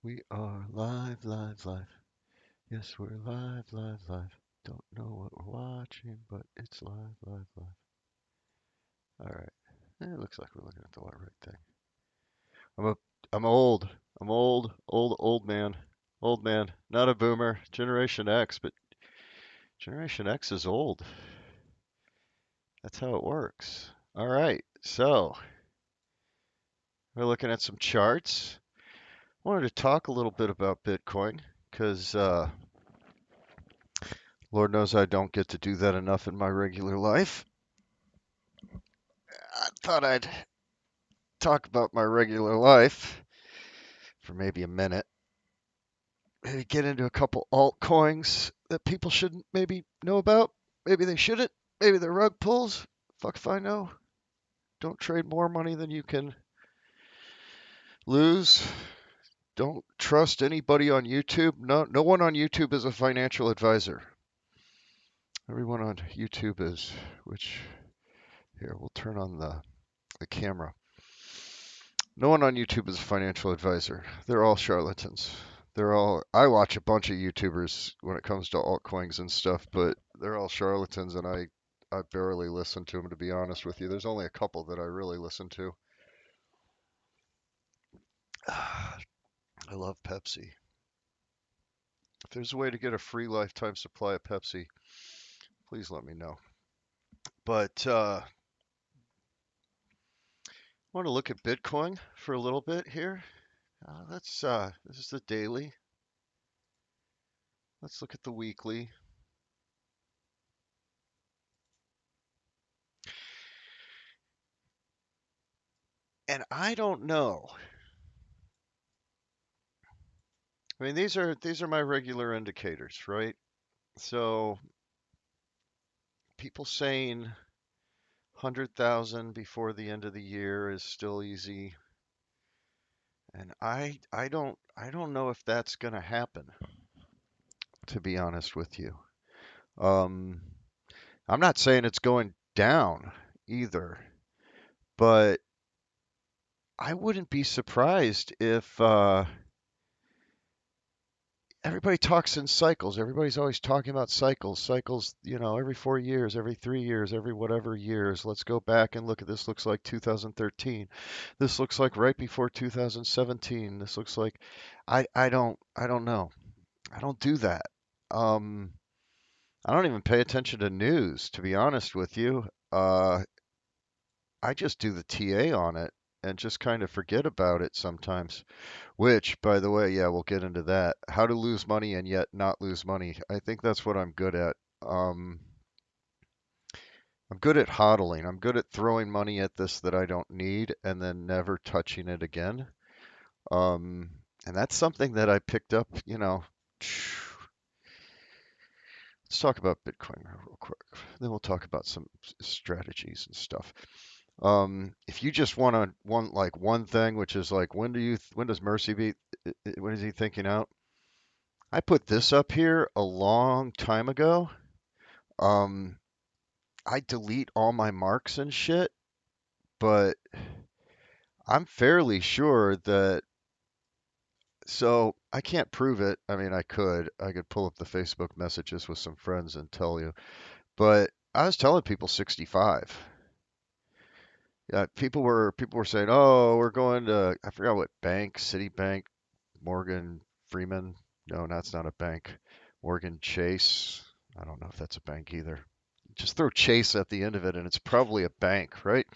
We are live, live, live. Yes, we're live, live, live. Don't know what we're watching, but it's live, live, live. All right. It looks like we're looking at the right thing. I'm a, I'm old. I'm old man. Old man. Not a boomer. Generation X, but Generation X is old. That's how it works. All right. So we're looking at some charts. I wanted to talk a little bit about Bitcoin because Lord knows I don't get to do that enough in my regular life. I thought I'd talk about my regular life for maybe a minute. Maybe get into a couple altcoins that people shouldn't maybe know about. Maybe they shouldn't. Maybe they're rug pulls. Fuck if I know. Don't trade more money than you can lose. Don't trust anybody on YouTube. No one on YouTube is a financial advisor. Everyone on YouTube is, which here we'll turn on the camera. No one on YouTube is a financial advisor. They're all charlatans. I watch a bunch of YouTubers when it comes to altcoins and stuff, but they're all charlatans and I barely listen to them, to be honest with you. There's only a couple that I really listen to. I love Pepsi. If there's a way to get a free lifetime supply of Pepsi, please let me know. But I want to look at Bitcoin for a little bit here. This is the daily. Let's look at the weekly. And I don't know. I mean, these are my regular indicators, right? So people saying 100,000 before the end of the year is still easy, and I don't know if that's going to happen, to be honest with you. Um, I'm not saying it's going down either, but I wouldn't be surprised if everybody talks in cycles. Everybody's always talking about cycles. Cycles, every 4 years, every 3 years, every whatever years. Let's go back and look at this. Looks like 2013. This looks like right before 2017. This looks like I don't know. I don't do that. Um, I don't even pay attention to news, to be honest with you. I just do the TA on it and just kind of forget about it sometimes. Which, by the way, yeah, we'll get into that. How to lose money and yet not lose money. I think that's what I'm good at. Um, I'm good at hodling. I'm good at throwing money at this that I don't need and then never touching it again. Um, and that's something that I picked up, Let's talk about Bitcoin real quick. Then we'll talk about some strategies and stuff. If you just want like one thing, which is like when does Mercy beat? When is he thinking out? I put this up here a long time ago. Um, I delete all my marks and shit, but I'm fairly sure that. So I can't prove it. I mean, I could. I could pull up the Facebook messages with some friends and tell you. But I was telling people 65. Yeah, people were saying, "Oh, we're going to I forgot what bank, Citibank, Morgan Freeman. No, that's not a bank. Morgan Chase. I don't know if that's a bank either. Just throw Chase at the end of it, and it's probably a bank, right?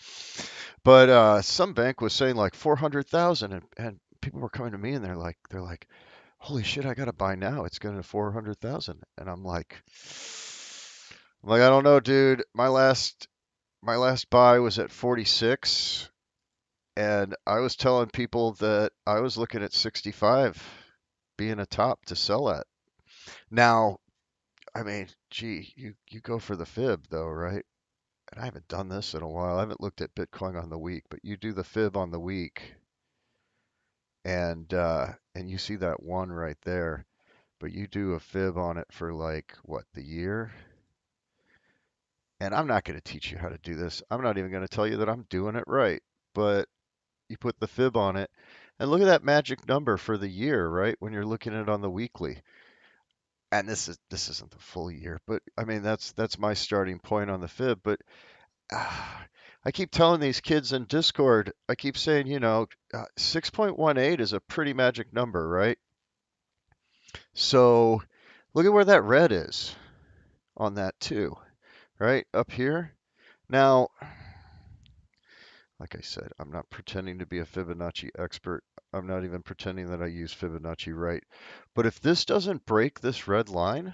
But some bank was saying like 400,000, and people were coming to me, and they're like, holy shit, I gotta buy now. It's going to 400,000, and I'm like, I don't know, dude. My last buy was at 46, and I was telling people that I was looking at 65 being a top to sell at. Now, I mean, gee, you go for the fib though, right? And I haven't done this in a while. I haven't looked at Bitcoin on the week, but you do the fib on the week, and you see that one right there. But you do a fib on it for like what, the year? And I'm not going to teach you how to do this. I'm not even going to tell you that I'm doing it right. But you put the fib on it, And look at that magic number for the year, right? When you're looking at it on the weekly. And this isn't the full year, but I mean that's my starting point on the fib. But ah, I keep telling these kids in Discord, I keep saying, 6.18 is a pretty magic number, right? So look at where that red is on that too, right? Up here. Now, like I said, I'm not pretending to be a Fibonacci expert. I'm not even pretending that I use Fibonacci right. But if this doesn't break this red line,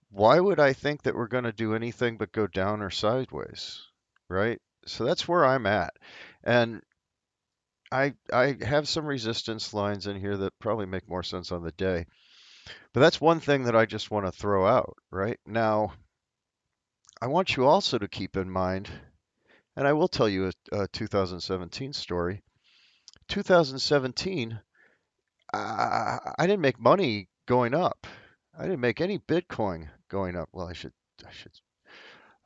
why would I think that we're going to do anything but go down or sideways, right? So that's where I'm at. And I have some resistance lines in here that probably make more sense on the day. But that's one thing that I just want to throw out, right? Now, I want you also to keep in mind, and I will tell you a 2017 story. 2017, I didn't make money going up. I didn't make any Bitcoin going up. Well, I should,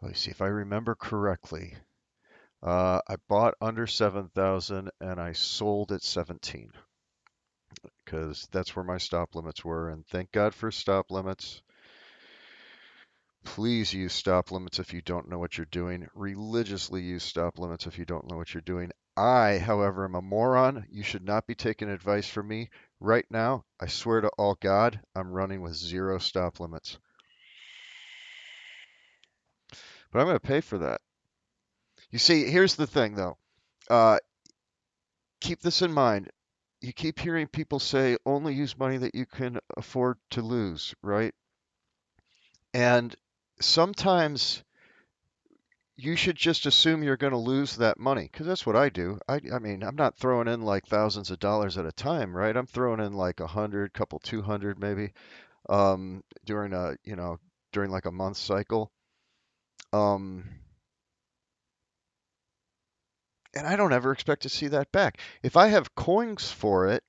let me see if I remember correctly. I bought under 7,000 and I sold at 17 because that's where my stop limits were. And thank God for stop limits. Please use stop limits if you don't know what you're doing. Religiously use stop limits if you don't know what you're doing. I, however, am a moron. You should not be taking advice from me. Right now, I swear to all God, I'm running with zero stop limits. But I'm going to pay for that. You see, here's the thing though. Uh, keep this in mind. You keep hearing people say only use money that you can afford to lose, right? And sometimes you should just assume you're going to lose that money because that's what I do. I mean, I'm not throwing in like thousands of dollars at a time, right? I'm throwing in like 100, couple 200 maybe, during during like a month cycle. Um, and I don't ever expect to see that back. If I have coins for it,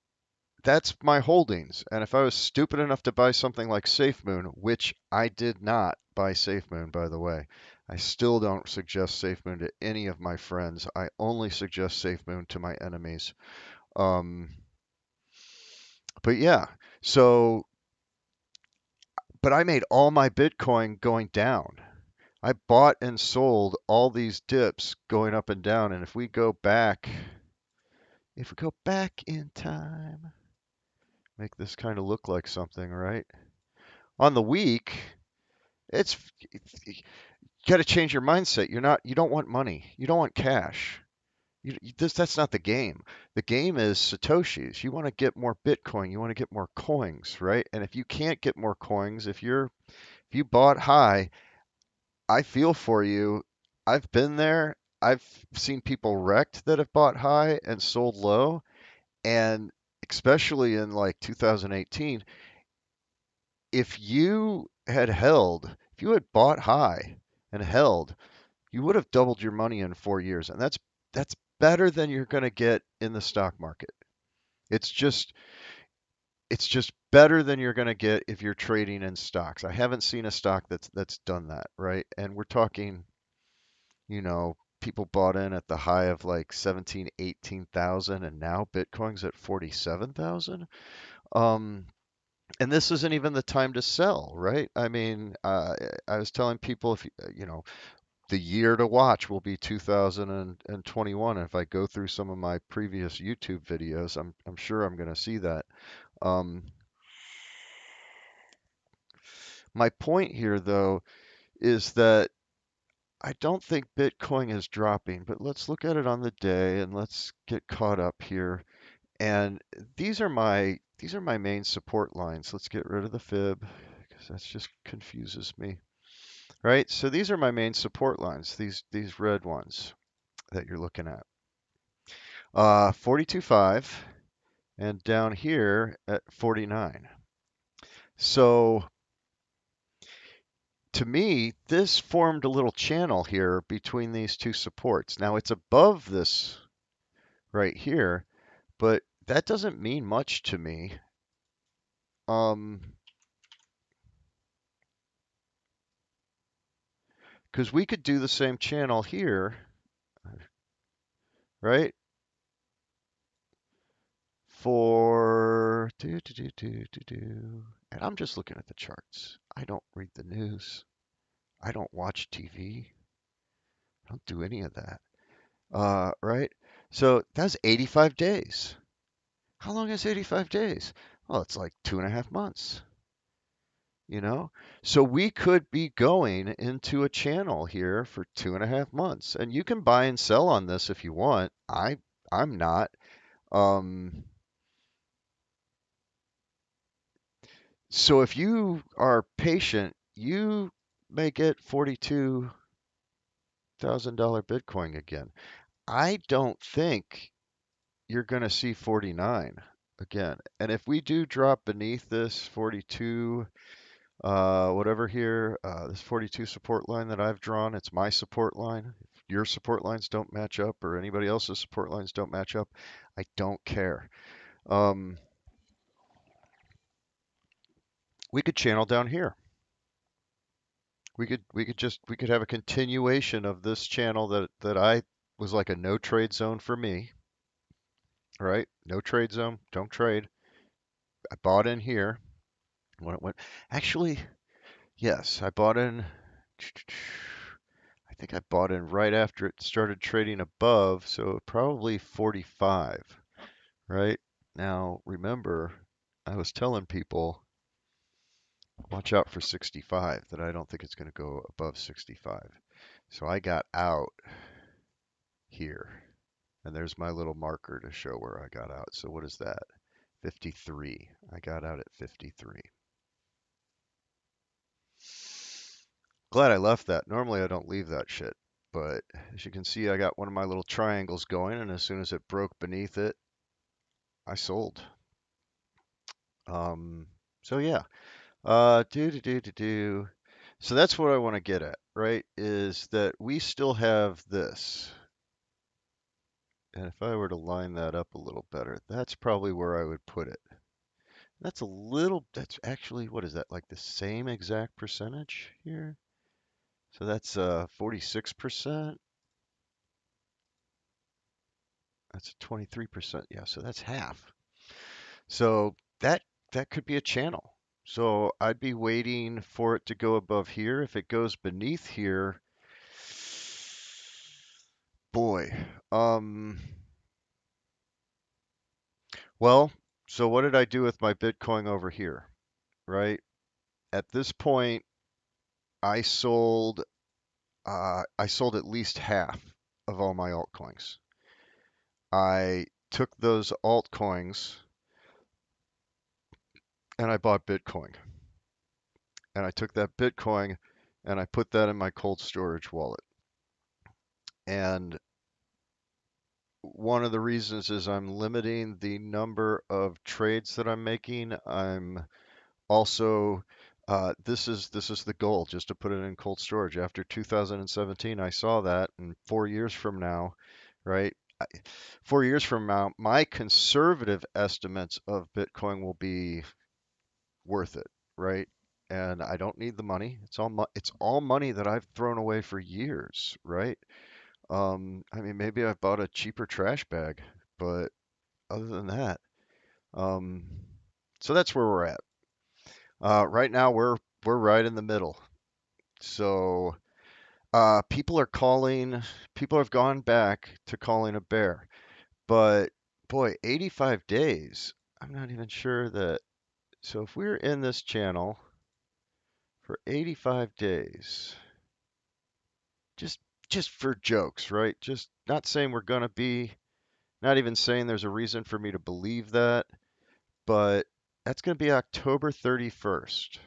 that's my holdings. And if I was stupid enough to buy something like SafeMoon, which I did not buy SafeMoon, by the way, I still don't suggest SafeMoon to any of my friends. I only suggest SafeMoon to my enemies. Um, but yeah, so, but I made all my Bitcoin going down. I bought and sold all these dips going up and down. And if we go back in time, make this kind of look like something, right? On the week, it's you got to change your mindset. You don't want money. You don't want cash. That's not the game. The game is Satoshis. You want to get more Bitcoin. You want to get more coins, right? And if you can't get more coins, if you bought high, I feel for you. I've been there. I've seen people wrecked that have bought high and sold low, and especially in like 2018, if you had bought high and held, you would have doubled your money in 4 years, and that's better than you're going to get in the stock market. It's just it's just better than you're going to get if you're trading in stocks. I haven't seen a stock that's done that, right? And we're talking, people bought in at the high of like 17, 18,000, and now Bitcoin's at 47,000. Um, and this isn't even the time to sell, right? I mean, I was telling people if the year to watch will be 2021. And if I go through some of my previous YouTube videos, I'm sure I'm going to see that. Um, my point here, though, is that I don't think Bitcoin is dropping, but let's look at it on the day and let's get caught up here. And these are my main support lines. Let's get rid of the fib because that just confuses me. Right? So these are my main support lines, these red ones that you're looking at. 42.5 and down here at 49. So to me, this formed a little channel here between these two supports. Now it's above this right here, but that doesn't mean much to me. Because we could do the same channel here, right? for do. And I'm just looking at the charts. I don't read the news. I don't watch TV. I don't do any of that. Right? So that's 85 days. How long is 85 days? Well, it's like 2.5 months, you know? So we could be going into a channel here for 2.5 months. And you can buy and sell on this if you want. I'm not. Um, so if you are patient, you may get $42,000 Bitcoin again. I don't think you're going to see 49 again. And if we do drop beneath this 42, whatever here, this 42 support line that I've drawn, it's my support line. If your support lines don't match up or anybody else's support lines don't match up, I don't care. Um, we could channel down here. We could have a continuation of this channel that I was like a no trade zone for me, right? No trade zone, don't trade. I bought in here when it went. Actually, yes, I bought in. I think I bought in right after it started trading above, so probably 45, right? Now, remember, I was telling people, watch out for 65, that I don't think it's going to go above 65. So I got out here, and there's my little marker to show where I got out. So what is that? 53. I got out at 53. Glad I left that. Normally I don't leave that shit. But as you can see, I got one of my little triangles going, and as soon as it broke beneath it, I sold. Um, so yeah, do. So that's what I want to get at, right? Is that we still have this. And if I were to line that up a little better, that's probably where I would put it. That's actually, what is that, like the same exact percentage here? So that's 46%. That's 23%. Yeah, so that's half. So that could be a channel. So I'd be waiting for it to go above here. If it goes beneath here, boy. Well, so what did I do with my Bitcoin over here, right? At this point, I sold I sold at least half of all my altcoins. I took those altcoins and I bought Bitcoin. And I took that Bitcoin and I put that in my cold storage wallet. And one of the reasons is I'm limiting the number of trades that I'm making. I'm also this is the goal, just to put it in cold storage. After 2017, I saw that, and 4 years from now, right? 4 years from now, my conservative estimates of Bitcoin will be worth it, right? And I don't need the money. It's all money that I've thrown away for years, right? I mean, maybe I've bought a cheaper trash bag, but other than that, um, so that's where we're at. Right now, we're right in the middle. So people are calling. People have gone back to calling a bear, but boy, 85 days. I'm not even sure that. So if we're in this channel for 85 days, just just for jokes, right? Just not saying we're gonna be, not even saying there's a reason for me to believe that, but that's gonna be October 31st.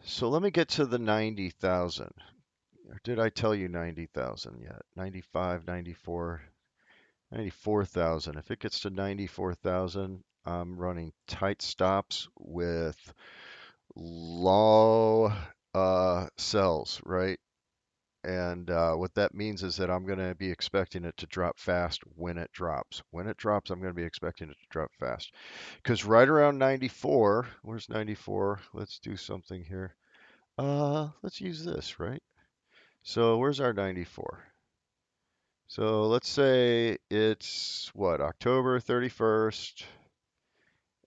So let me get to the 90,000. Or did I tell you 90,000 yet? 95, 94, 94,000. If it gets to 94,000, I'm running tight stops with low sells, right? And what that means is that I'm going to be expecting it to drop fast when it drops. When it drops, I'm going to be expecting it to drop fast. Because right around 94, where's 94? Let's do something here. Let's use this, right? So where's our 94? So let's say it's what, October 31st,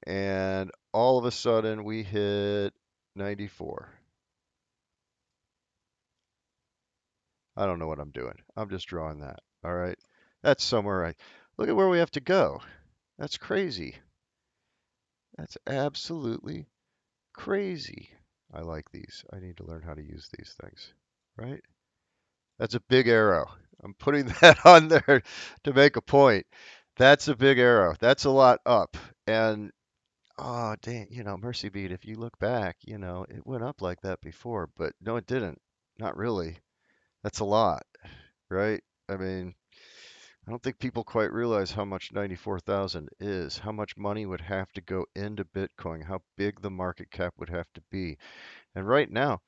and all of a sudden we hit 94. I don't know what I'm doing. I'm just drawing that. All right. That's somewhere I look at where we have to go. That's crazy. That's absolutely crazy. I like these. I need to learn how to use these things. Right? That's a big arrow. I'm putting that on there to make a point. That's a big arrow. That's a lot up. And oh, dang, Mercy Beat, if you look back, it went up like that before, but no, it didn't. Not really. That's a lot, right? I mean, I don't think people quite realize how much 94,000 is, how much money would have to go into Bitcoin, how big the market cap would have to be. And right now,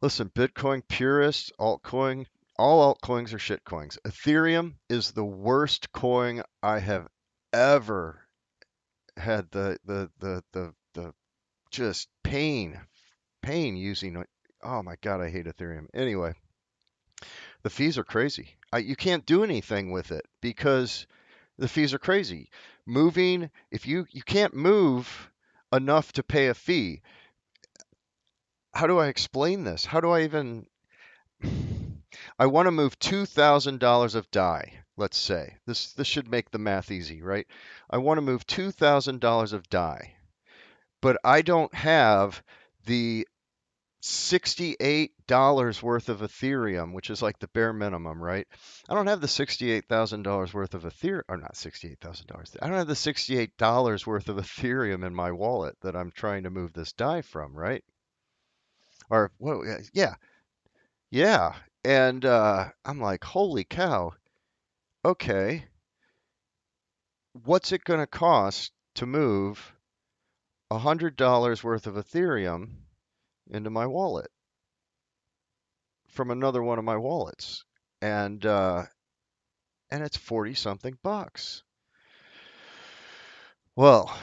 listen, Bitcoin purists, all altcoins are shitcoins. Ethereum is the worst coin I have ever had the just pain using it. Oh my God, I hate Ethereum. Anyway, the fees are crazy. You can't do anything with it because the fees are crazy. Moving, if you can't move enough to pay a fee. How do I explain this? How do I even I want to move $2,000 of DAI, let's say. This should make the math easy, right? I want to move $2,000 of DAI, but I don't have the $68 worth of Ethereum, which is like the bare minimum, right? I don't have the $68,000 worth of Ethereum, or not $68,000. I don't have the $68 worth of Ethereum in my wallet that I'm trying to move this DAI from, right? Or, whoa, yeah, yeah. And I'm like, holy cow, okay, what's it going to cost to move $100 worth of Ethereum into my wallet from another one of my wallets? And it's 40 something bucks. Well,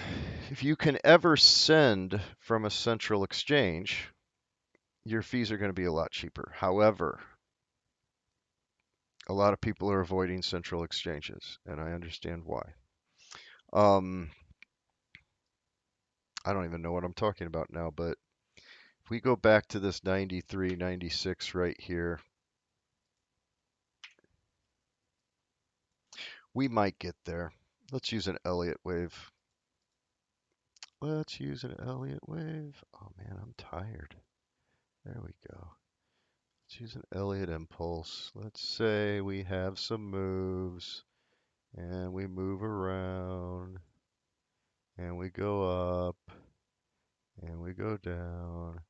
if you can ever send from a central exchange, your fees are going to be a lot cheaper. However, a lot of people are avoiding central exchanges, and I understand why. Um, I don't even know what I'm talking about now, but if we go back to this 93, 96 right here, we might get there. Let's use an Elliott wave. Let's use an Elliott wave. Oh man, I'm tired. There we go. Let's use an Elliott impulse. Let's say we have some moves and we move around and we go up and we go down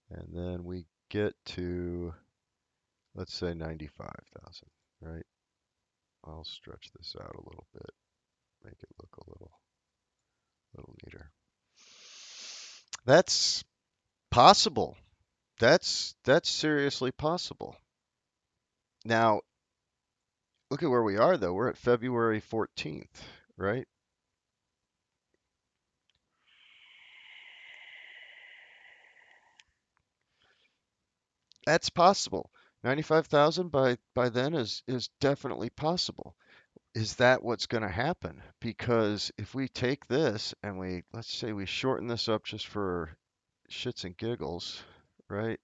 and then we get to, let's say 95,000, right? I'll stretch this out a little bit, make it look a little neater. That's possible. That's seriously possible. Now, look at where we are though. We're at February 14th, right? That's possible. 95,000 by then is definitely possible. Is that what's going to happen? Because if we take this and let's say we shorten this up just for shits and giggles, right?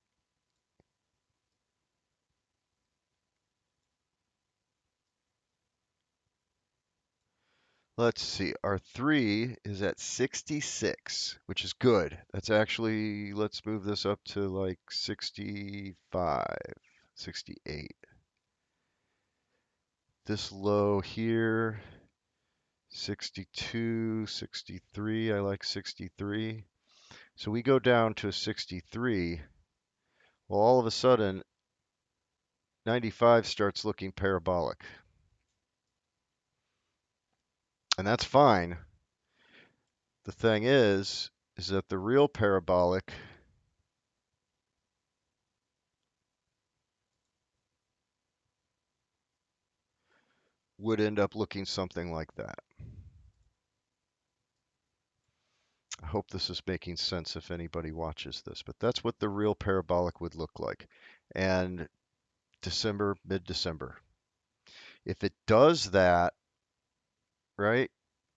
Let's see. Our 3 is at 66, which is good. That's actually, let's move this up to like 65, 68. This low here, 62, 63. I like 63. So we go down to a 63. Well, all of a sudden, 95 starts looking parabolic. And that's fine. The thing is that the real parabolic would end up looking something like that. I hope this is making sense if anybody watches this, but that's what the real parabolic would look like. And December, mid-December. If it does that, right?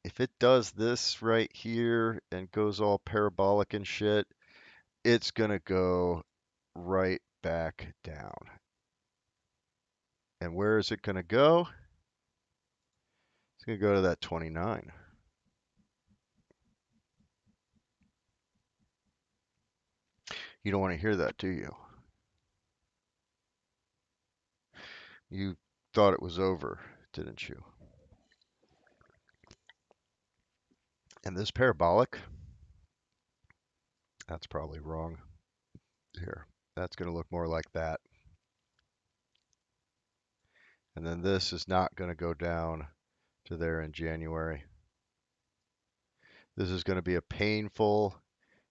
If it does this right here and goes all parabolic and shit, it's going to go right back down. And where is it going to go? It's going to go to that 29. You don't want to hear that, do you? You thought it was over, didn't you? And this parabolic, that's probably wrong. Here, that's going to look more like that. And then this is not going to go down to there in January. This is going to be a painful,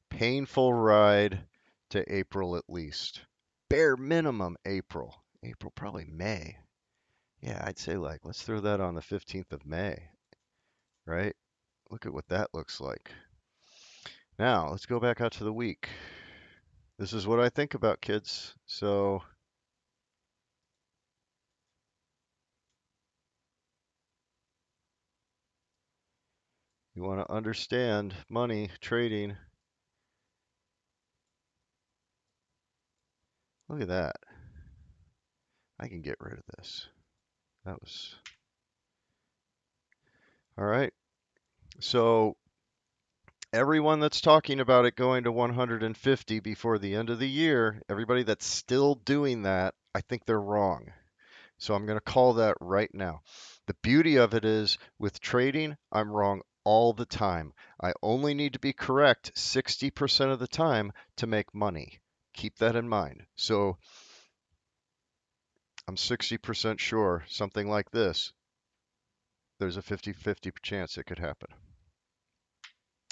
painful ride to April at least. Bare minimum April. April, probably May. Yeah, I'd say like, let's throw that on the 15th of May, right? Look at what that looks like. Now, let's go back out to the week. This is what I think about, kids. So, you want to understand money, trading. Look at that. I can get rid of this. That was all right. So, everyone that's talking about it going to 150 before the end of the year, everybody that's still doing that, I think they're wrong. So I'm going to call that right now. The beauty of it is with trading, I'm wrong all the time. I only need to be correct 60% of the time to make money. Keep that in mind. So I'm 60% sure something like this, there's a 50-50 chance it could happen.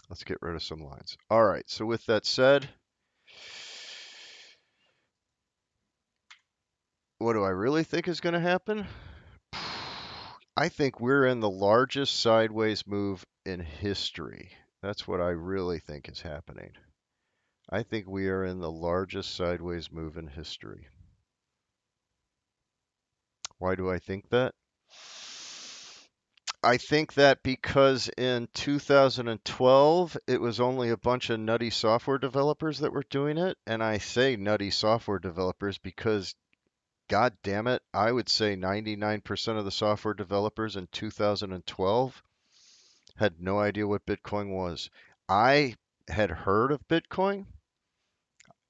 Let's get rid of some lines. All right, so with that said, what do I really think is going to happen? I think we're in the largest sideways move in history. That's what I really think is happening. I think we are in the largest sideways move in history. Why do I think that? I think that because in 2012, it was only a bunch of nutty software developers that were doing it. And I say nutty software developers because, God damn it, I would say 99% of the software developers in 2012 had no idea what Bitcoin was. I had heard of Bitcoin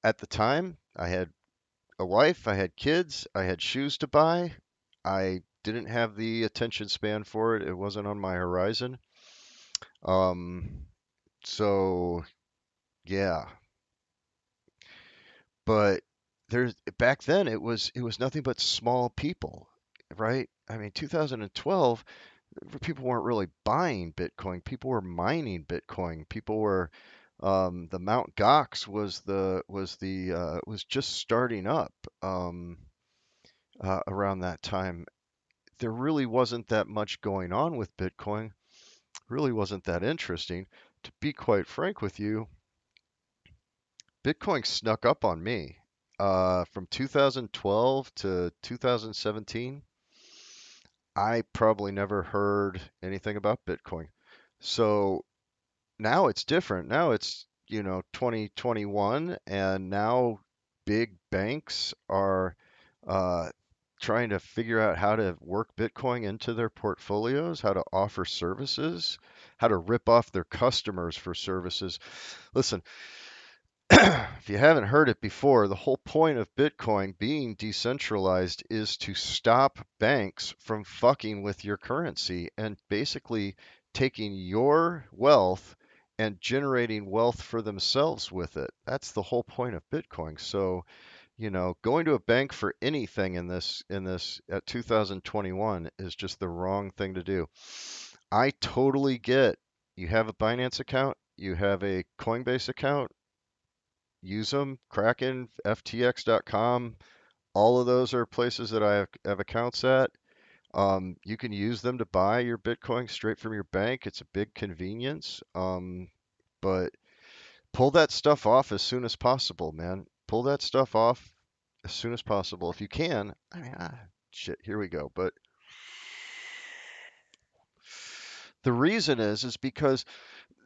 at the time. I had a wife, I had kids, I had shoes to buy. I didn't have the attention span for it. It wasn't on my horizon. Um, so yeah, but there's back then it was nothing but small people, right? I mean, 2012, people weren't really buying Bitcoin. People were mining Bitcoin. People were the Mount Gox was just starting up around that time. There really wasn't that much going on with Bitcoin. Really wasn't that interesting. To be quite frank with you, Bitcoin snuck up on me from 2012 to 2017. I probably never heard anything about Bitcoin. So now it's different. Now it's, 2021, and now big banks are uh, trying to figure out how to work Bitcoin into their portfolios, how to offer services, how to rip off their customers for services. Listen, if you haven't heard it before, the whole point of Bitcoin being decentralized is to stop banks from fucking with your currency and basically taking your wealth and generating wealth for themselves with it. That's the whole point of Bitcoin. So, going to a bank for anything in this at 2021 is just the wrong thing to do. I totally get you have a Binance account, you have a Coinbase account, use them. Kraken, FTX.com, all of those are places that I have accounts at. You can use them to buy your Bitcoin straight from your bank. It's a big convenience. But pull that stuff off as soon as possible, man. Pull that stuff off as soon as possible if you can. I mean, shit, here we go. But The reason is because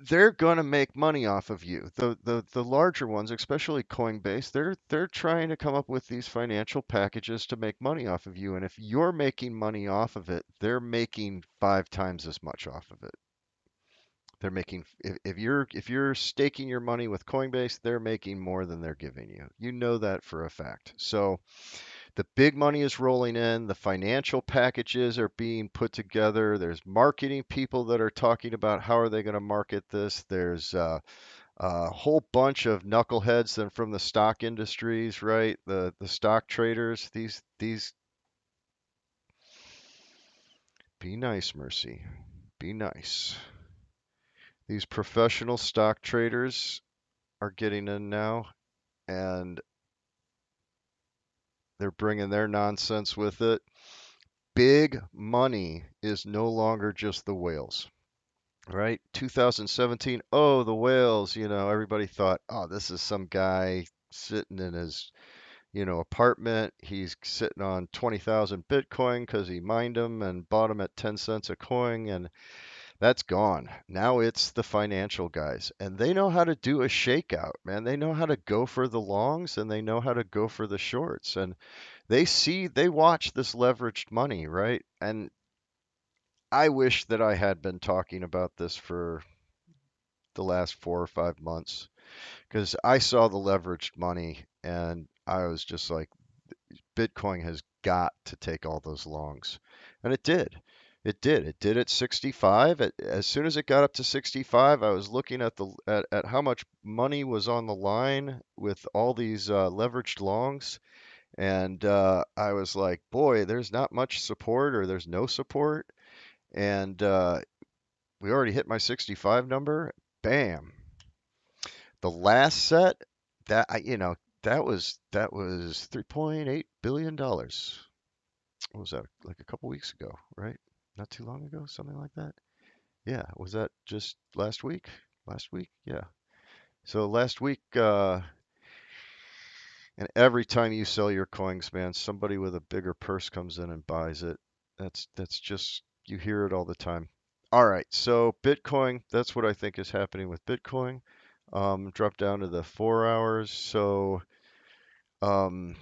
they're going to make money off of you. The larger ones, especially Coinbase, they're trying to come up with these financial packages to make money off of you. And if you're making money off of it, they're making 5 times as much off of it. They're making if you're staking your money with Coinbase, they're making more than they're giving you. You know that for a fact. So the big money is rolling in, the financial packages are being put together. There's marketing people that are talking about how are they going to market this. There's a whole bunch of knuckleheads then from the stock industries, right? The stock traders. These be nice, Mercy. Be nice. These professional stock traders are getting in now, and they're bringing their nonsense with it. Big money is no longer just the whales, right? 2017, oh, the whales, everybody thought, oh, this is some guy sitting in his, apartment. He's sitting on 20,000 Bitcoin because he mined them and bought them at 10 cents a coin. And that's gone. Now it's the financial guys, and they know how to do a shakeout, man. They know how to go for the longs and they know how to go for the shorts. And they watch this leveraged money, right? And I wish that I had been talking about this for the last 4 or 5 months because I saw the leveraged money and I was just like, Bitcoin has got to take all those longs. And it did. It did. It did at 65. As soon as it got up to 65, I was looking at how much money was on the line with all these leveraged longs, and I was like, boy, there's not much support or there's no support, and we already hit my 65 number. Bam. The last set that that was 3.8 billion dollars. What was that? Like a couple weeks ago, right? Not too long ago, something like that. Yeah, was that just last week? Last week? Yeah. So last week, and every time you sell your coins, man, somebody with a bigger purse comes in and buys it. That's just you hear it all the time. All right, so Bitcoin, that's what I think is happening with Bitcoin. Drop down to the 4 hours. So, um,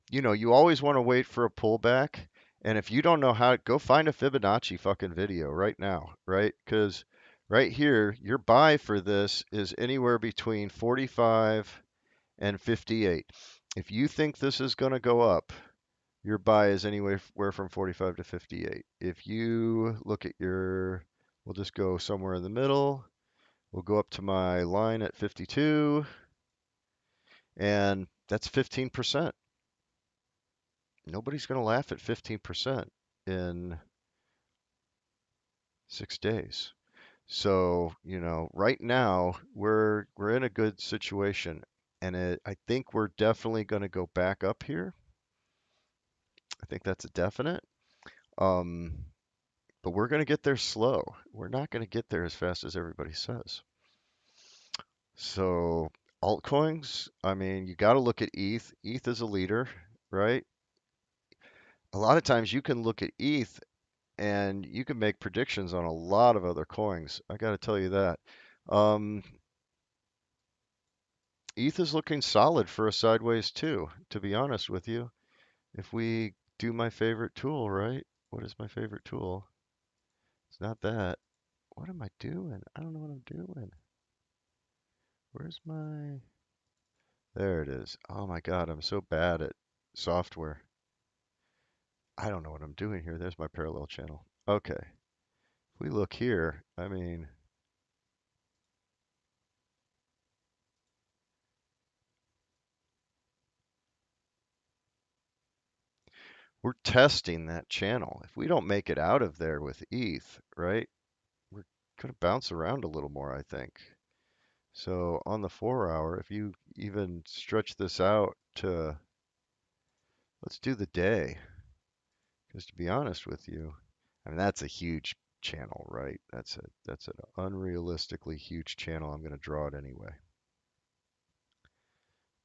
you always want to wait for a pullback. And if you don't know how, go find a Fibonacci fucking video right now, right? Because right here, your buy for this is anywhere between 45 and 58. If you think this is going to go up, your buy is anywhere from 45 to 58. If you look at we'll just go somewhere in the middle. We'll go up to my line at 52, and that's 15%. Nobody's going to laugh at 15% in 6 days. So, right now we're in a good situation, and I think we're definitely going to go back up here. I think that's a definite. Um, but we're going to get there slow. We're not going to get there as fast as everybody says. So, altcoins, I mean, you got to look at ETH. ETH is a leader, right? A lot of times you can look at ETH and you can make predictions on a lot of other coins. I got to tell you that. Um, ETH is looking solid for a sideways too, to be honest with you. If we do my favorite tool, right? What is my favorite tool? It's not that. What am I doing? I don't know what I'm doing. Where's my... There it is. Oh my God, I'm so bad at software. I don't know what I'm doing here. There's my parallel channel. Okay. If we look here, I mean, we're testing that channel. If we don't make it out of there with ETH, right, we're going to bounce around a little more, I think. So on the 4 hour, if you even stretch this out to, let's do the day. Because to be honest with you, I mean, that's a huge channel, right? That's an unrealistically huge channel. I'm going to draw it anyway.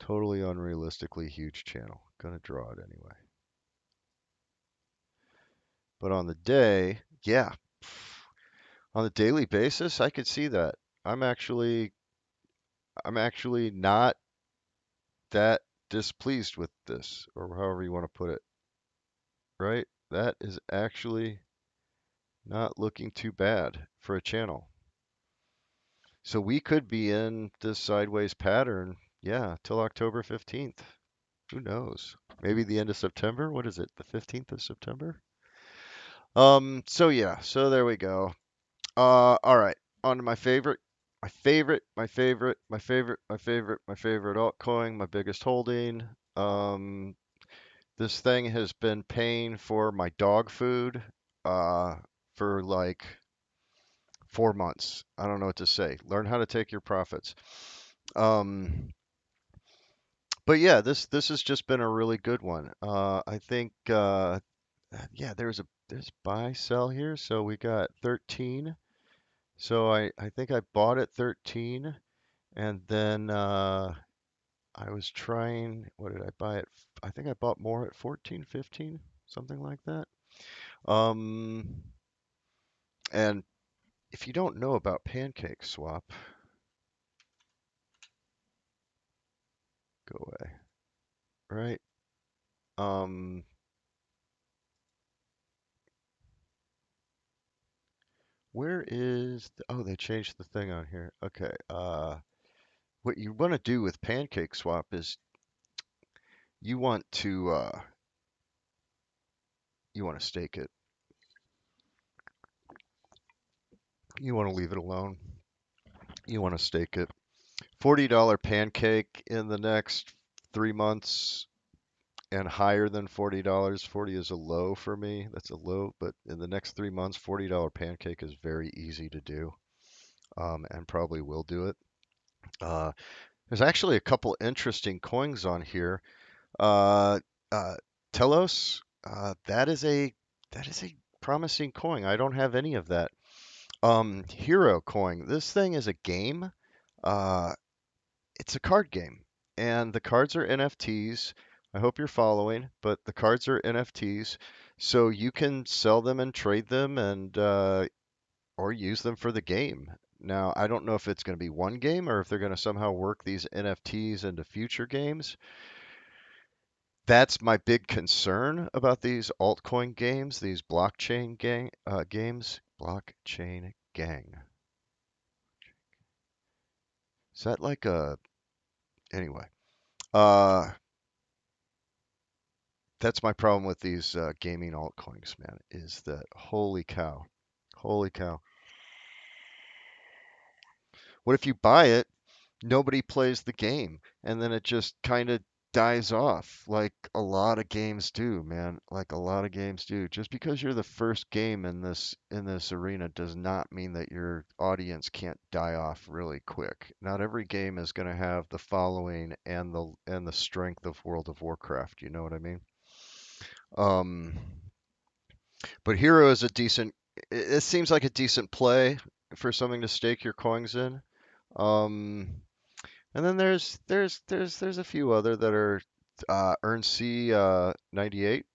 Totally unrealistically huge channel. Going to draw it anyway. But on the day, yeah, On a daily basis, I could see that. I'm actually I'm actually not that displeased with this, or however you want to put it, right? That is actually not looking too bad for a channel. So we could be in this sideways pattern, yeah, till October 15th. Who knows? Maybe the end of September. What is it? The 15th of September? So yeah, so there we go. All right. On to my favorite altcoin, my biggest holding. Um, this thing has been paying for my dog food, uh, for like 4 months. I don't know what to say. Learn how to take your profits. Um, but yeah, this has just been a really good one. I think, yeah, there's buy sell here. So we got 13. So I think I bought at 13, and then I was trying, what did I buy it? I think I bought more at 14, 15, something like that. Um, and if you don't know about Pancake Swap, go away, right? Um, where is oh, they changed the thing on here. Okay. What you want to do with Pancake Swap is you want to uh, you want to stake it. You want to leave it alone. You want to stake it. $40 pancake in the next 3 months and higher than $40. 40 is a low for me. That's a low, but in the next 3 months, $40 pancake is very easy to do, and probably will do it. Uh, there's actually a couple interesting coins on here. Uh, uh, Telos, that is a promising coin. I don't have any of that. Hero coin. This thing is a game. Uh, it's a card game, and the cards are NFTs. I hope you're following, but the cards are NFTs, so you can sell them and trade them, and or use them for the game. Now, I don't know if it's going to be one game or if they're going to somehow work these NFTs into future games. That's my big concern about these altcoin games, these games. Blockchain gang. Is that like a anyway? Uh, that's my problem with these gaming altcoins, man, is that holy cow. What if you buy it, nobody plays the game, and then it just kind of dies off like a lot of games do, man, like a lot of games do. Just because you're the first game in this arena does not mean that your audience can't die off really quick. Not every game is going to have the following and the strength of World of Warcraft, you know what I mean? Um, But Hero is a decent. It seems like a decent play for something to stake your coins in. Um, and then there's a few other that are Earn C 98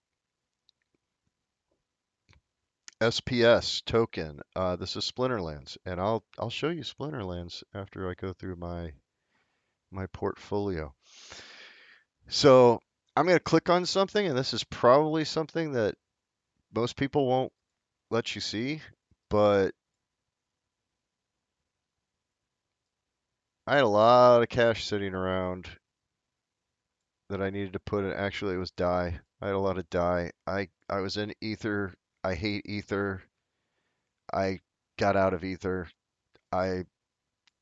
SPS token. This is Splinterlands, and I'll show you Splinterlands after I go through my portfolio. So I'm gonna click on something, and this is probably something that most people won't let you see, but I had a lot of cash sitting around that I needed to put in. Actually, it was DAI. I had a lot of DAI. I was in Ether. I hate Ether. I got out of Ether. I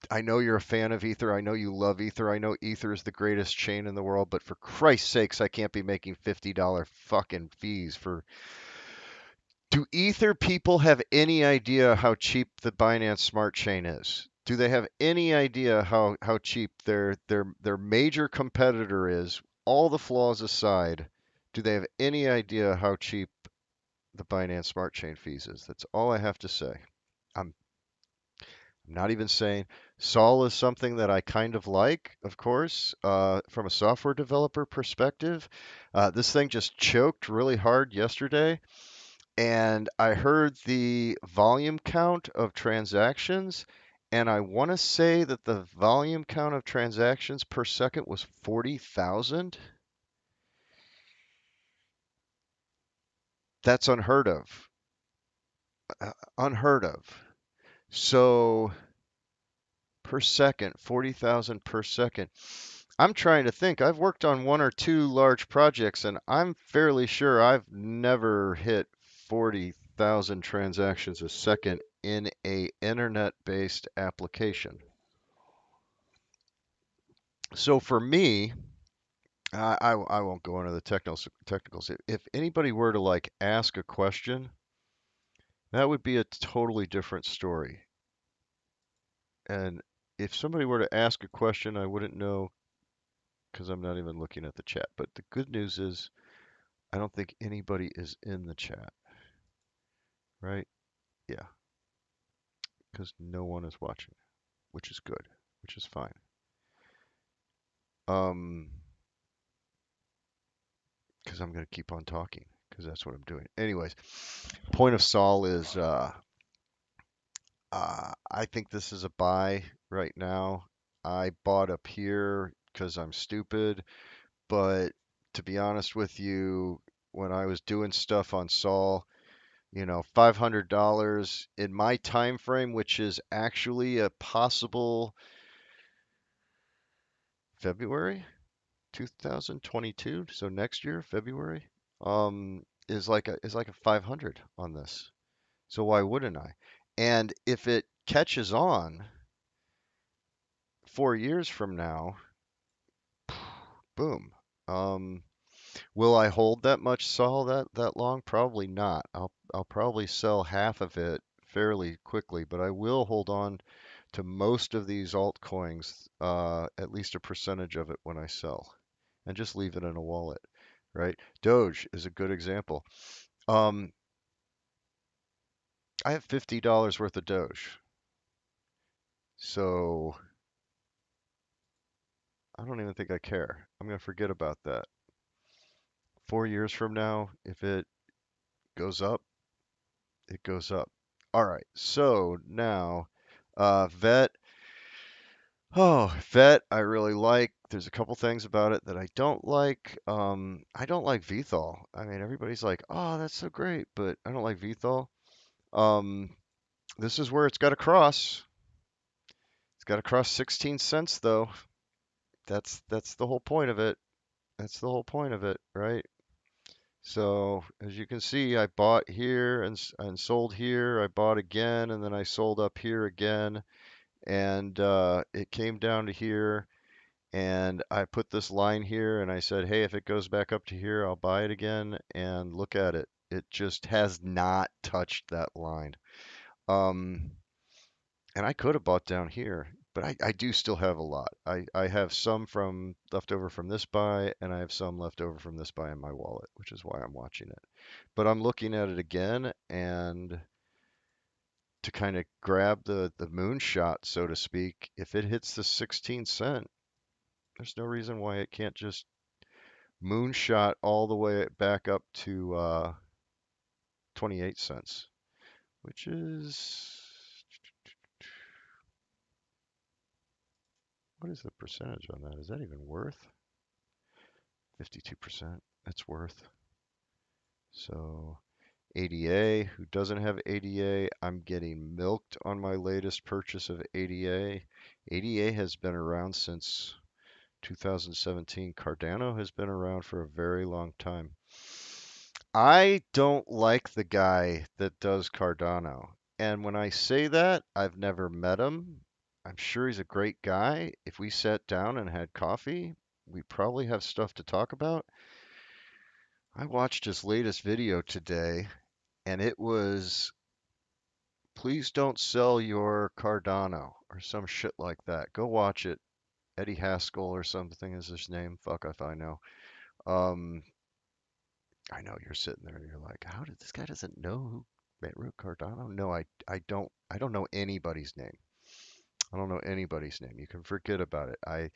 I know you're a fan of Ether. I know you love Ether. I know Ether is the greatest chain in the world, but for Christ's sakes, I can't be making $50 fucking fees for. Do Ether people have any idea how cheap the Binance Smart Chain is? Do they have any idea how cheap their major competitor is? All the flaws aside, do they have any idea how cheap the Binance Smart Chain fees is? That's all I have to say. I'm not even saying Sol is something that I kind of like, of course, from a software developer perspective. This thing just choked really hard yesterday, and I heard the volume count of transactions, and I want to say that the volume count of transactions per second was 40,000. That's unheard of. Unheard of. So per second, 40,000 per second. I'm trying to think. I've worked on one or two large projects, and I'm fairly sure I've never hit 40,000 transactions a second in a internet-based application. So for me, I won't go into the technicals. If anybody were to like ask a question, that would be a totally different story. And if somebody were to ask a question, I wouldn't know because I'm not even looking at the chat. But the good news is I don't think anybody is in the chat, right? Yeah, because no one is watching, which is good, which is fine. Um, because I'm going to keep on talking because that's what I'm doing. Anyways, point of Sol is I think this is a buy right now. I bought up here because I'm stupid, but to be honest with you, when I was doing stuff on Sol, $500 in my time frame, which is actually a possible February 2022, so next year, February, is like a 500 on this. So why wouldn't I? And if it catches on 4 years from now, boom. Um, will I hold that much Sol that long? Probably not. I'll probably sell half of it fairly quickly, but I will hold on to most of these altcoins, at least a percentage of it when I sell, and just leave it in a wallet, right? Doge is a good example. Um, I have $50 worth of Doge, so I don't even think I care. I'm gonna forget about that. 4 years from now, if it goes up, it goes up. All right, so now, vet. Oh, vet, I really like. There's a couple things about it that I don't like. I don't like Vthal. I mean, everybody's like, "Oh, that's so great," but I don't like Vthal. Um, this is where it's got to cross. It's got to cross 16 cents though. That's the whole point of it. That's the whole point of it, right? So as you can see, I bought here and sold here. I bought again and then I sold up here again, and it came down to here. And I put this line here and I said, hey, if it goes back up to here, I'll buy it again. And look at it. It just has not touched that line. Um, and I could have bought down here, but I do still have a lot. I have some from left over from this buy, and I have some left over from this buy in my wallet, which is why I'm watching it. But I'm looking at it again, and to kind of grab the moonshot, so to speak, if it hits the 16 cent, there's no reason why it can't just moonshot all the way back up to 28 cents, which is, what is the percentage on that? Is that even worth? 52%. That's worth. So ADA, who doesn't have ADA, I'm getting milked on my latest purchase of ADA. ADA has been around since 2017. Cardano has been around for a very long time. I don't like the guy that does Cardano. And when I say that, I've never met him. I'm sure he's a great guy. If we sat down and had coffee, we probably have stuff to talk about. I watched his latest video today, and it was, please don't sell your Cardano or some shit like that. Go watch it. Eddie Haskell or something is his name. Fuck if I know. Um, I know you're sitting there and you're like, how did this guy doesn't know who wrote Cardano? No, I don't know anybody's name. I don't know anybody's name. You can forget about it.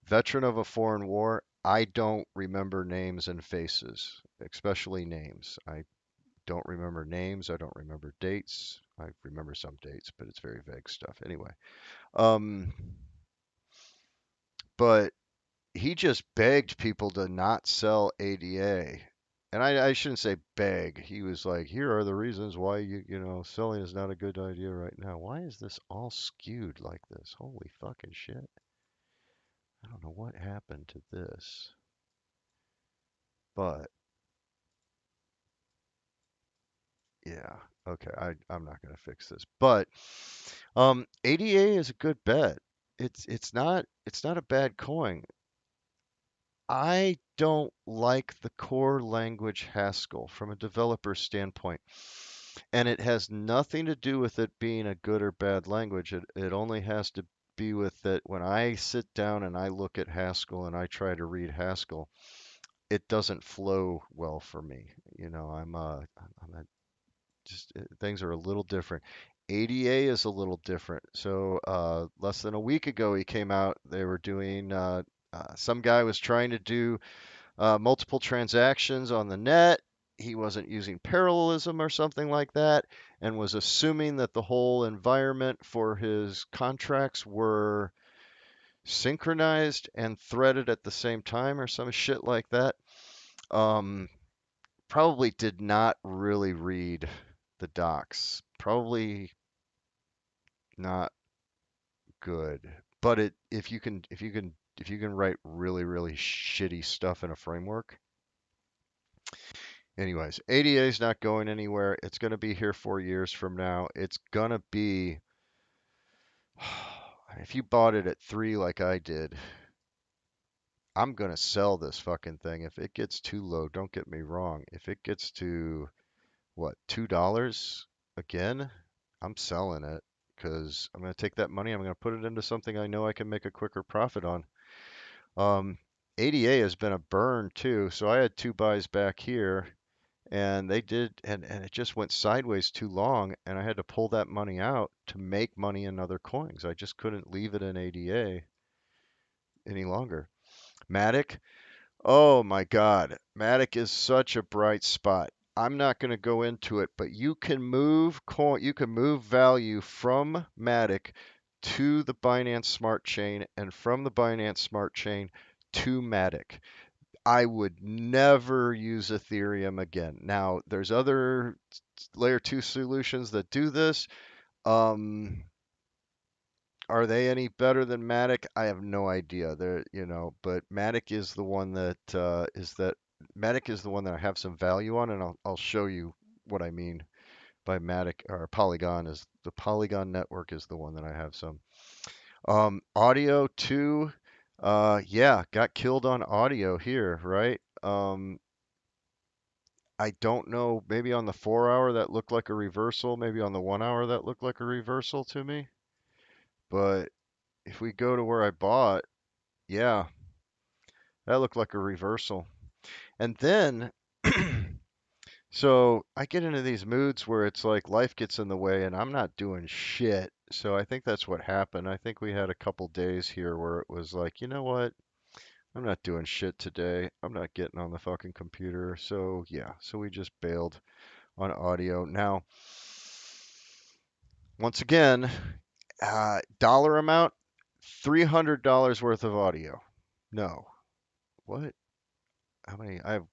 Veteran of a foreign war, I don't remember names and faces, especially names. I don't remember names. I don't remember dates. I remember some dates, but it's very vague stuff. Anyway, um, but he just begged people to not sell ADA. And I shouldn't say beg. He was like, here are the reasons why selling is not a good idea right now. Why is this all skewed like this? Holy fucking shit. I don't know what happened to this, but yeah. Okay, I'm not gonna fix this. But ADA is a good bet. It's not a bad coin. I don't like the core language Haskell from a developer standpoint. And it has nothing to do with it being a good or bad language. It only has to be with that when I sit down and I look at Haskell and I try to read Haskell, it doesn't flow well for me. Things are a little different. ADA is a little different. So less than a week ago, he came out. They were doing. Some guy was trying to do multiple transactions on the net. He wasn't using parallelism or something like that, and was assuming that the whole environment for his contracts were synchronized and threaded at the same time or some shit like that. Um, Probably did not really read the docs. Probably not good. But if you can write really really shitty stuff in a framework. Anyways, ADA is not going anywhere. It's going to be here 4 years from now. It's going to be, if you bought it at 3 like I did, I'm going to sell this fucking thing. If it gets too low, don't get me wrong. If it gets to, what, $2 again, I'm selling it because I'm going to take that money. I'm going to put it into something I know I can make a quicker profit on. Um, ADA has been a burn too. So I had two buys back here and they did and it just went sideways too long and I had to pull that money out to make money in other coins. I just couldn't leave it in ADA any longer. Matic, oh my God, Matic is such a bright spot. I'm not going to go into it, but you can move value from Matic to the Binance Smart Chain and from the Binance Smart Chain to Matic. I would never use Ethereum again. Now, there's other layer 2 solutions that do this. Um, are they any better than Matic? I have no idea. But Matic is the one that I have some value on, and I'll show you what I mean by Matic or Polygon is the Polygon network is the one that I have some. Audio too. Yeah, got killed on audio here, right? I don't know. Maybe on the 4 hour that looked like a reversal. Maybe on the 1 hour that looked like a reversal to me. But if we go to where I bought, yeah, that looked like a reversal. And then, so I get into these moods where it's like life gets in the way and I'm not doing shit. So I think that's what happened. I think we had a couple days here where it was like, you know what? I'm not doing shit today. I'm not getting on the fucking computer. So yeah, so we just bailed on audio. Now, once again, dollar amount, $300 worth of audio. No. What? How many? I have,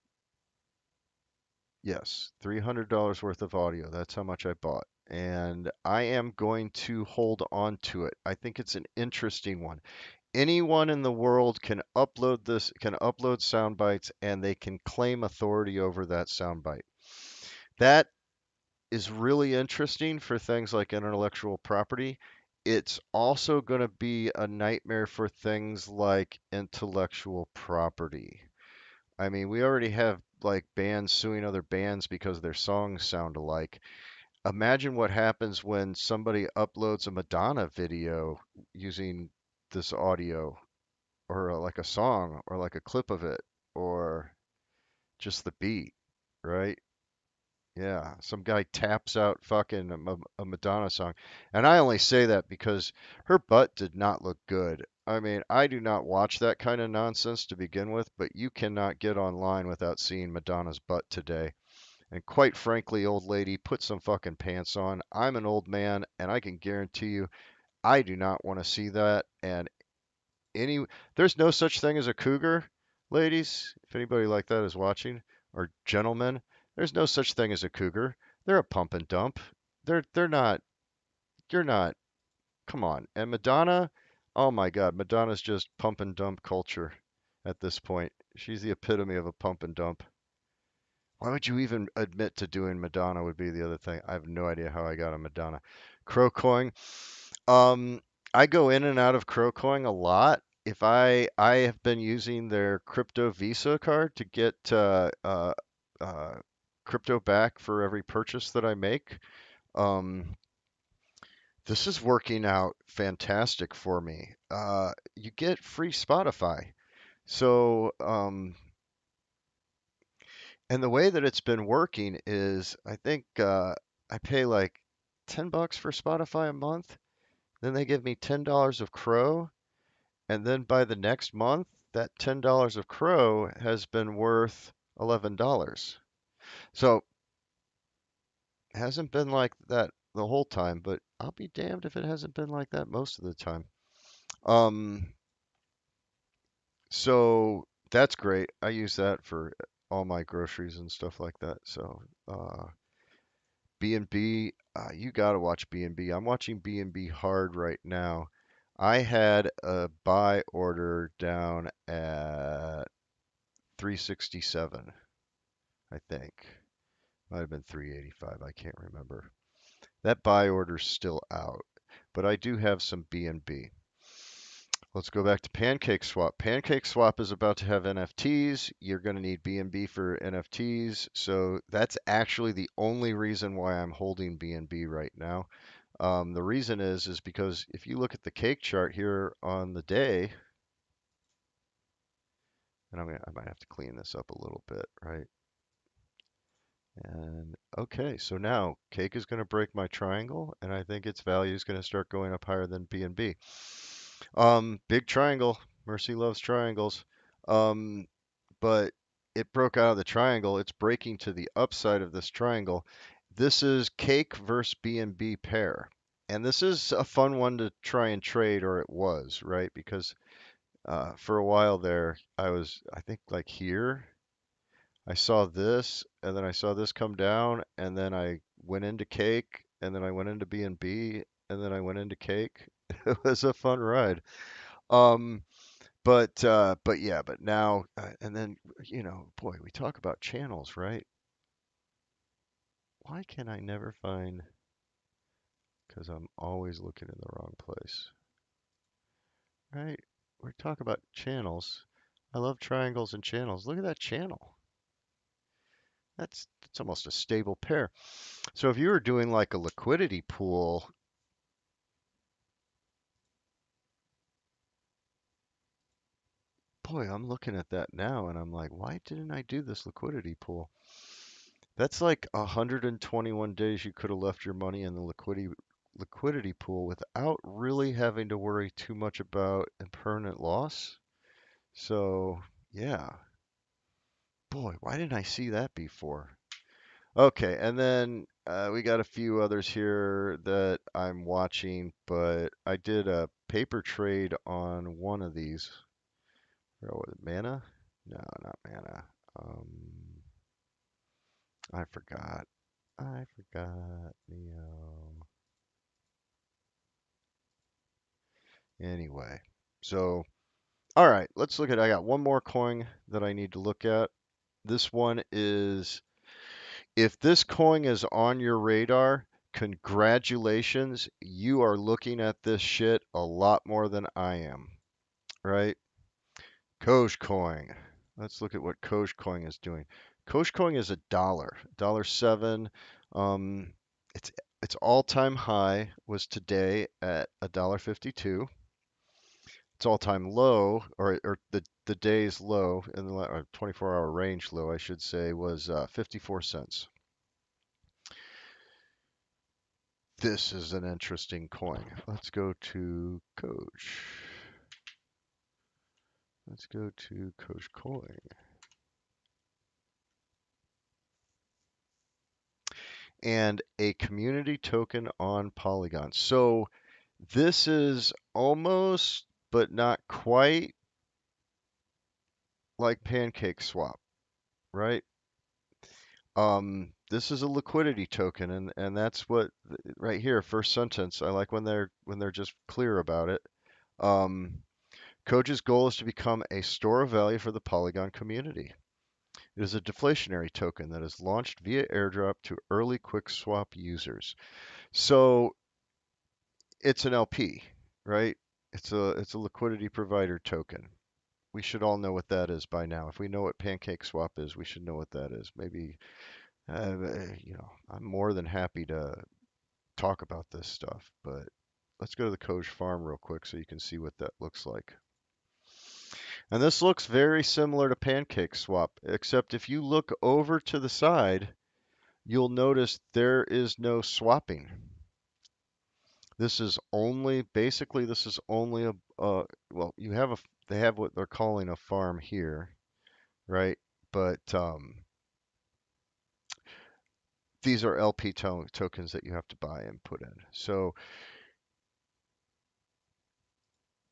yes, $300 worth of audio. That's how much I bought. And I am going to hold on to it. I think it's an interesting one. Anyone in the world can upload sound bites, and they can claim authority over that sound bite. That is really interesting for things like intellectual property. It's also going to be a nightmare for things like intellectual property. I mean, we already have like bands suing other bands because their songs sound alike. Imagine what happens when somebody uploads a Madonna video using this audio or like a song or like a clip of it or just the beat, right? Yeah, some guy taps out fucking a Madonna song. And I only say that because her butt did not look good. I mean, I do not watch that kind of nonsense to begin with, but you cannot get online without seeing Madonna's butt today. And quite frankly, old lady, put some fucking pants on. I'm an old man, and I can guarantee you, I do not want to see that. And any, there's no such thing as a cougar, ladies. If anybody like that is watching, or gentlemen, there's no such thing as a cougar. They're a pump and dump. They're not. You're not. Come on. And Madonna, oh my God, Madonna's just pump and dump culture at this point. She's the epitome of a pump and dump. Why would you even admit to doing Madonna would be the other thing. I have no idea how I got on Madonna. Crocoin. Um, I go in and out of Crocoin a lot. If I have been using their crypto Visa card to get uh, crypto back for every purchase that I make. Um, this is working out fantastic for me. You get free Spotify. So, and the way that it's been working is I think I pay like $10 for Spotify a month. Then they give me $10 of Crow. And then by the next month, that $10 of Crow has been worth $11. So it hasn't been like that the whole time, but I'll be damned if it hasn't been like that most of the time. Um, So that's great. I use that for all my groceries and stuff like that. So B&B, you gotta watch B&B. I'm watching B&B hard right now. I had a buy order down at 367, I think. Might have been 385. I can't remember. That buy order's still out, but I do have some B&B. Let's go back to Pancake Swap. Pancake Swap is about to have NFTs. You're going to need BNB for NFTs. So that's actually the only reason why I'm holding BNB right now. The reason is because if you look at the cake chart here on the day, and I might have to clean this up a little bit, right? And okay, so now cake is going to break my triangle, and I think its value is going to start going up higher than BNB. Big triangle. Mercy loves triangles. Um, but it broke out of the triangle. It's breaking to the upside of this triangle. This is cake versus B&B pair. And this is a fun one to try and trade, or it was, right? Because for a while there, I think like here, I saw this, and then I saw this come down, and then I went into cake, and then I went into B&B, and then I went into cake. It was a fun ride. Um, but yeah, but now and then boy, we talk about channels, right? Why can I never find? Because I'm always looking in the wrong place, right? We're talking about channels. I love triangles and channels. Look at that channel. That's almost a stable pair. So if you were doing like a liquidity pool, boy, I'm looking at that now and I'm like, why didn't I do this liquidity pool? That's like 121 days you could have left your money in the liquidity pool without really having to worry too much about impermanent loss. So, yeah. Boy, why didn't I see that before? Okay, and then we got a few others here that I'm watching, but I did a paper trade on one of these. What was it, Mana? No, not Mana. Um, I forgot. I forgot. Neo. Anyway, so all right, let's look at. I got one more coin that I need to look at. This one is if this coin is on your radar, congratulations. You are looking at this shit a lot more than I am, right? Coin. Let's look at what Coin is doing. Coin is dollar seven. Um, its its all-time high was today at $1.52. Its all-time low, or the day's low in the 24-hour range low, I should say, was 54 cents. This is an interesting coin. Let's go to Coach. Let's go to Coach Coin. and a community token on Polygon. So this is almost, but not quite like Pancake Swap, right? This is a liquidity token, and that's what right here, first sentence. I like when they're just clear about it. Um, Coge's goal is to become a store of value for the Polygon community. It is a deflationary token that is launched via airdrop to early quick swap users. So it's an LP, right? It's a liquidity provider token. We should all know what that is by now. If we know what Pancake Swap is, we should know what that is. Maybe I'm more than happy to talk about this stuff, but let's go to the Coge farm real quick so you can see what that looks like. And this looks very similar to Pancake Swap, except if you look over to the side, you'll notice there is no swapping. This is only well, they have what they're calling a farm here, right? But these are LP tokens that you have to buy and put in. So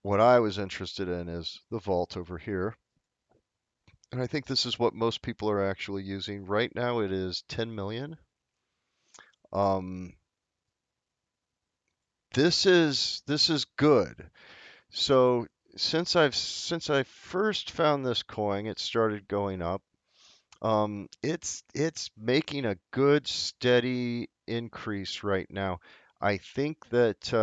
what I was interested in is the vault over here. And I think this is what most people are actually using. Right now it is 10 million. Um, this is good. So since I first found this coin, it started going up. It's making a good steady increase right now. I think that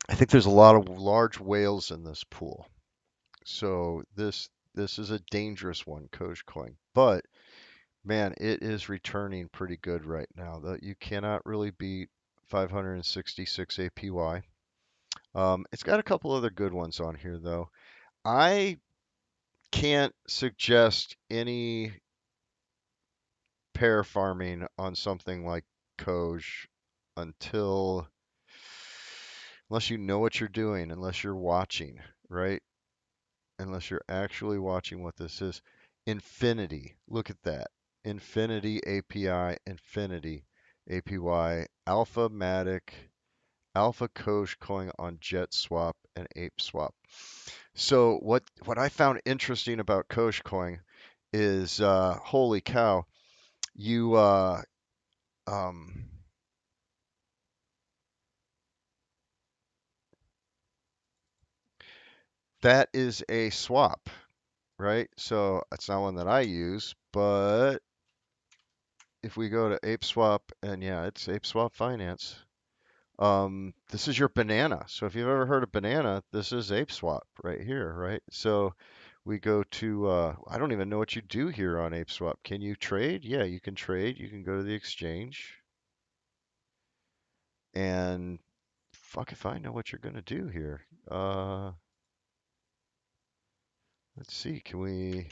I think there's a lot of large whales in this pool. So this is a dangerous one, Coin. But man, it is returning pretty good right now. That you cannot really beat 566 APY. It's got a couple other good ones on here though. I can't suggest any pair farming on something like Koj until unless you know what you're doing, unless you're watching, right? Unless you're actually watching what this is. Infinity, look at that. Infinity API, Infinity APY, Alpha Matic, Alpha Koj coin on Jet Swap and Ape Swap. So what I found interesting about Koj coin is holy cow, you um, that is a swap, right? So it's not one that I use, but if we go to Ape Swap and yeah, it's Ape Swap Finance. This is your banana. So if you've ever heard of banana, this is Ape Swap right here, right? So we go to, I don't even know what you do here on Ape Swap. Can you trade? Yeah, you can trade. You can go to the exchange and fuck if I know what you're gonna do here. Let's see. Can we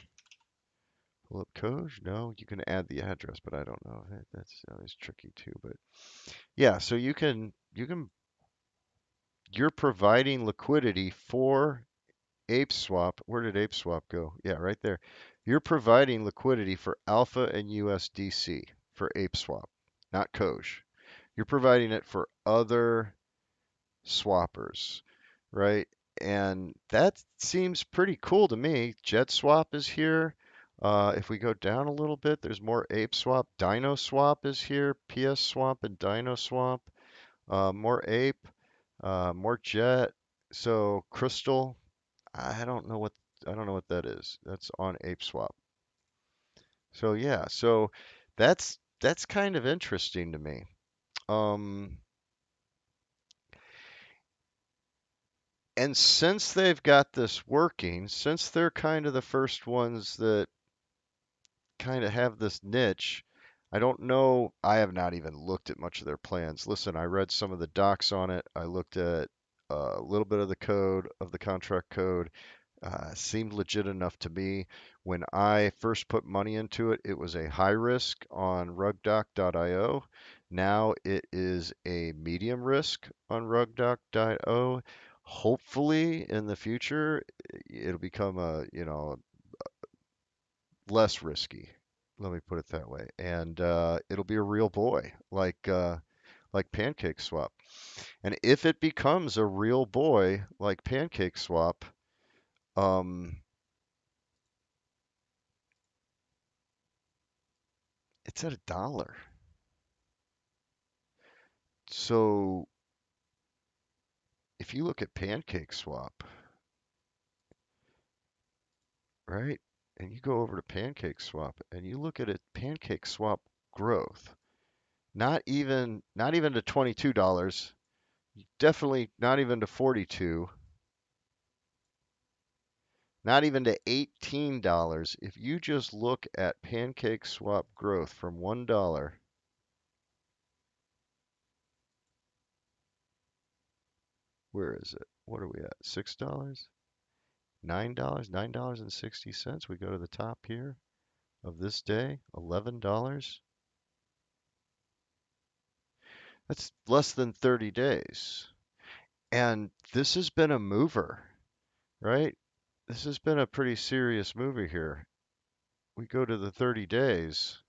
pull up Koj? No, you can add the address, but I don't know. That's always tricky too. But yeah, so you're providing liquidity for ApeSwap. Where did ApeSwap go? Yeah, right there. You're providing liquidity for Alpha and USDC for ApeSwap, not Koj. You're providing it for other swappers, right? And that seems pretty cool to me. JetSwap is here. If we go down a little bit, there's more ApeSwap. DinoSwap is here. PSSwap and DinoSwap. More Ape, more Jet. So Crystal, I don't know what that is. That's on ApeSwap. So yeah, so that's kind of interesting to me. Um, and since they've got this working, since they're kind of the first ones that kind of have this niche, I don't know. I have not even looked at much of their plans. Listen, I read some of the docs on it. I looked at a little bit of the code, of the contract code. Seemed legit enough to me. When I first put money into it, it was a high risk on rugdoc.io. Now it is a medium risk on rugdoc.io. Hopefully in the future it'll become a, less risky. Let me put it that way. And it'll be a real boy, like Pancake Swap. And if it becomes a real boy like Pancake Swap, um, it's at $1. So if you look at Pancake Swap, right, and you go over to Pancake Swap and you look at it, Pancake Swap growth, not even to $22, definitely not even to 42, not even to $18. If you just look at Pancake Swap growth from $1, where is it? What are we at? $6? $9? $9.60. We go to the top here of this day, $11. That's less than 30 days. And this has been a mover, right? This has been a pretty serious mover here. We go to the 30 days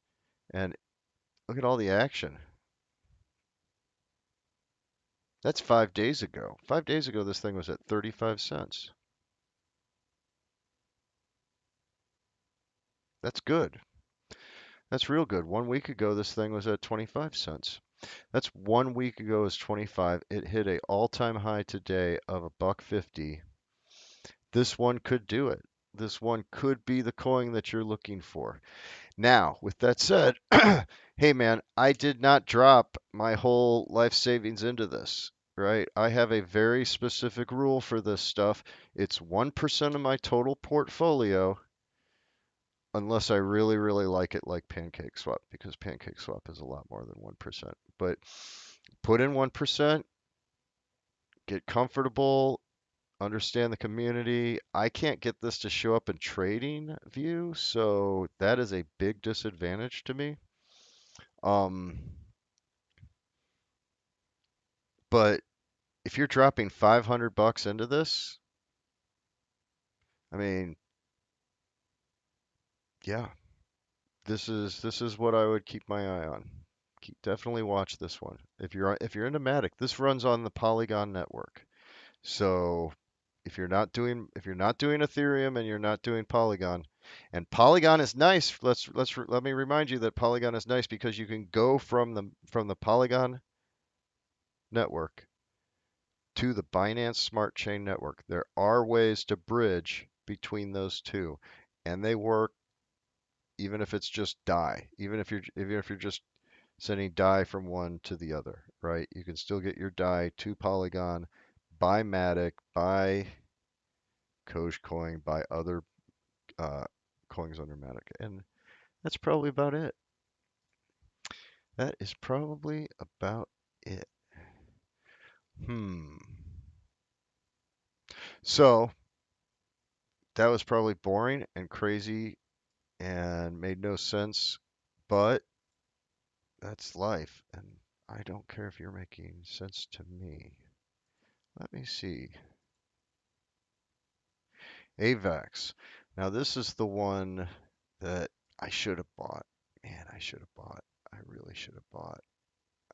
and look at all the action. That's 5 days ago. 5 days ago, this thing was at 35 cents. That's good. That's real good. 1 week ago, this thing was at 25 cents. That's 1 week ago is 25. It hit a all-time high today of a buck 50. This one could do it. This one could be the coin that you're looking for. Now, with that said, hey man, I did not drop my whole life savings into this, right? I have a very specific rule for this stuff. It's 1% of my total portfolio unless I really, really like it like Pancake Swap, because Pancake Swap is a lot more than 1%. But put in 1%, get comfortable, understand the community. I can't get this to show up in trading view, so that is a big disadvantage to me. Um, but if you're dropping 500 bucks into this, I mean, yeah, this is what I would keep my eye on. Definitely watch this one. If you're into Matic, this runs on the Polygon network. So if you're not doing Ethereum and you're not doing Polygon, and Polygon is nice. Let me remind you that Polygon is nice because you can go from the Polygon network to the Binance Smart Chain network. There are ways to bridge between those two, and they work even if it's just DAI, even if you're just sending DAI from one to the other, right? You can still get your DAI to Polygon, buy Matic, buy Coin, buy other uh, coins under Matic, and that's probably about it. That is probably about it. Hmm. So that was probably boring and crazy and made no sense, but that's life, and I don't care if you're making sense to me. Let me see. AVAX. Now, this is the one that I should have bought. Man, I should have bought. I really should have bought.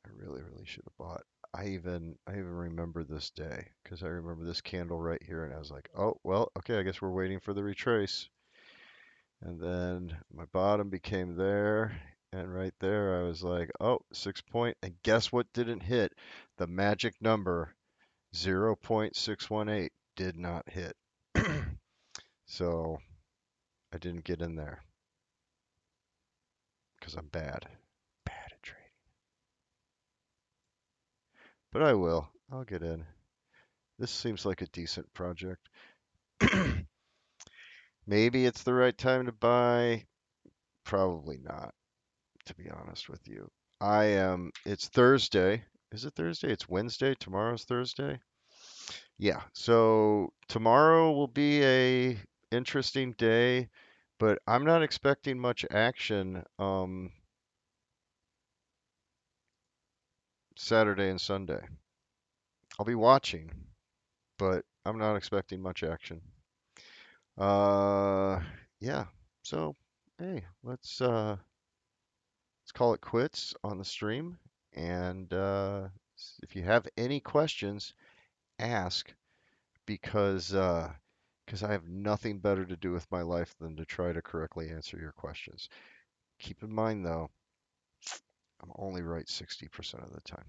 I really, really should have bought. I even remember this day because I remember this candle right here, and I was like, oh, well, okay, I guess we're waiting for the retrace. And then my bottom became there, and right there I was like, oh, 6 point. And guess what didn't hit? The magic number 0.618 did not hit. So I didn't get in there because I'm bad. Bad at trading. But I will. I'll get in. This seems like a decent project. Maybe it's the right time to buy. Probably not, to be honest with you. It's Thursday. Is it Thursday? It's Wednesday. Tomorrow's Thursday. Yeah. So tomorrow will be a interesting day, but I'm not expecting much action Saturday and Sunday. I'll be watching, but I'm not expecting much action. Uh, yeah. So hey, let's call it quits on the stream. And if you have any questions, ask because I have nothing better to do with my life than to try to correctly answer your questions. Keep in mind though, I'm only right 60% of the time.